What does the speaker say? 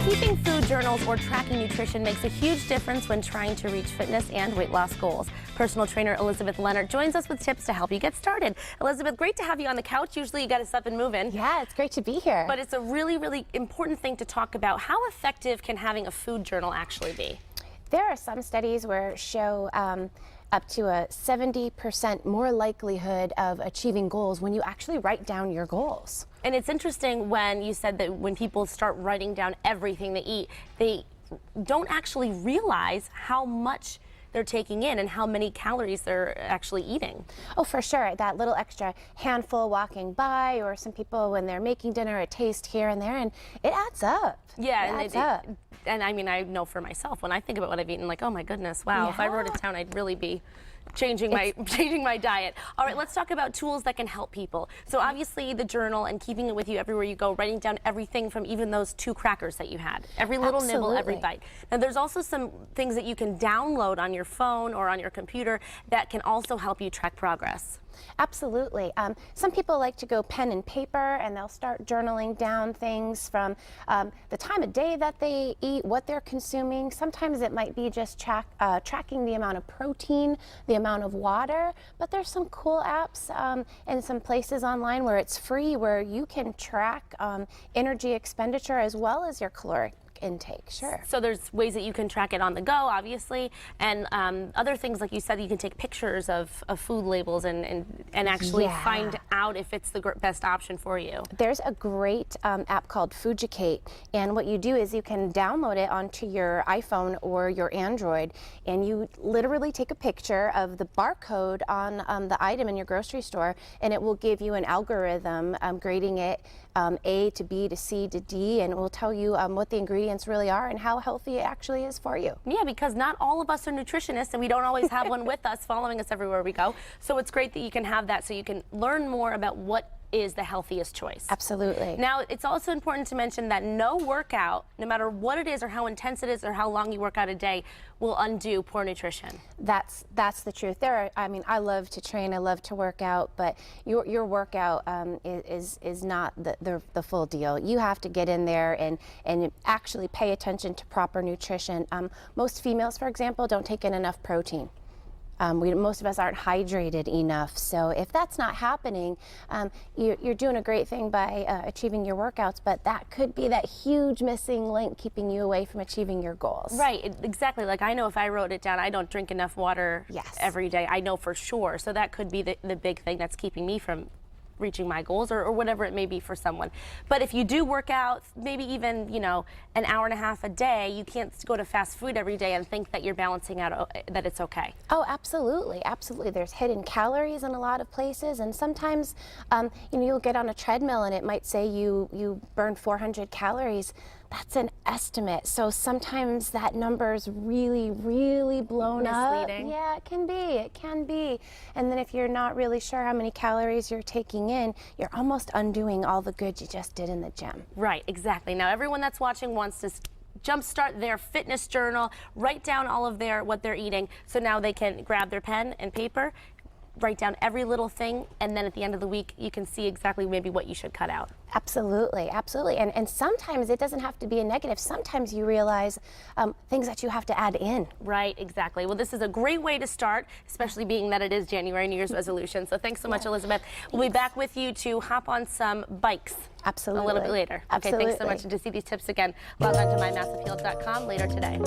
Keeping food journals or tracking nutrition makes a huge difference when trying to reach fitness and weight loss goals. Personal trainer Elizabeth Leonard joins us with tips to help you get started. Elizabeth, great to have you on the couch. Usually you got us up and moving. Yeah, it's great to be here. But it's a really, really important thing to talk about. How effective can having a food journal actually be? There are some studies where show up to a 70% more likelihood of achieving goals when you actually write down your goals. And it's interesting when you said that when people start writing down everything they eat, they don't actually realize how much they're taking in and how many calories they're actually eating. Oh, for sure. That little extra handful walking by, or some people when they're making dinner, a taste here and there, and it adds up. Yeah, it adds up. And I mean, I know for myself, when I think about what I've eaten, like, oh my goodness, wow, Yeah. if I wrote it down, I'd really be changing my diet. All right, let's talk about tools that can help people. So obviously the journal and keeping it with you everywhere you go, writing down everything from even those 2 crackers that you had, every little nibble, every bite. Now there's also some things that you can download on your phone or on your computer that can also help you track progress. Absolutely. Some people like to go pen and paper, and they'll start journaling down things from the time of day that they eat, what they're consuming. Sometimes it might be just tracking the amount of protein, the amount of water, but there's some cool apps and some places online where it's free, where you can track energy expenditure as well as your caloric intake. Sure. So there's ways that you can track it on the go, obviously, and other things, like you said, you can take pictures of food labels and actually find out if it's the best option for you. There's a great app called Fujicate, and what you do is you can download it onto your iPhone or your Android, and you literally take a picture of the barcode on the item in your grocery store, and it will give you an algorithm grading it A to B to C to D, and it will tell you what the ingredients really are and how healthy it actually is for you. Yeah, because not all of us are nutritionists, and we don't always have one with us following us everywhere we go. So it's great that you can have that so you can learn more about what is the healthiest choice. Absolutely. Now, it's also important to mention that no workout, no matter what it is or how intense it is or how long you work out a day, will undo poor nutrition. That's the truth. I mean, I love to train, I love to work out, but your workout is not the full deal. You have to get in there and actually pay attention to proper nutrition. Most females, for example, don't take in enough protein. Most of us aren't hydrated enough, so if that's not happening, you're doing a great thing by achieving your workouts, but that could be that huge missing link keeping you away from achieving your goals. Right, exactly. Like, I know if I wrote it down, I don't drink enough water every day. I know for sure, so that could be the big thing that's keeping me from reaching my goals or whatever it may be for someone. But if you do work out, maybe even, you know, an hour and a half a day, you can't go to fast food every day and think that you're balancing out, that it's okay. Oh, absolutely, absolutely. There's hidden calories in a lot of places, and sometimes, you know, you'll get on a treadmill and it might say you burn 400 calories. That's an estimate, so sometimes that number's really, really blown misleading. Up. Yeah, it can be. And then if you're not really sure how many calories you're taking in, you're almost undoing all the good you just did in the gym. Right, exactly. Now, everyone that's watching wants to jumpstart their fitness journal, write down all of what they're eating, so now they can grab their pen and paper, write down every little thing, and then at the end of the week you can see exactly maybe what you should cut out. Absolutely, absolutely. And sometimes it doesn't have to be a negative. Sometimes you realize things that you have to add in. Right, exactly. Well, this is a great way to start, especially being that it is January, New Year's resolution. So thanks so much, Elizabeth. We'll be back with you to hop on some bikes. Absolutely. A little bit later. Absolutely. Okay, thanks so much. And to see these tips again, log on to mymassappeal.com later today.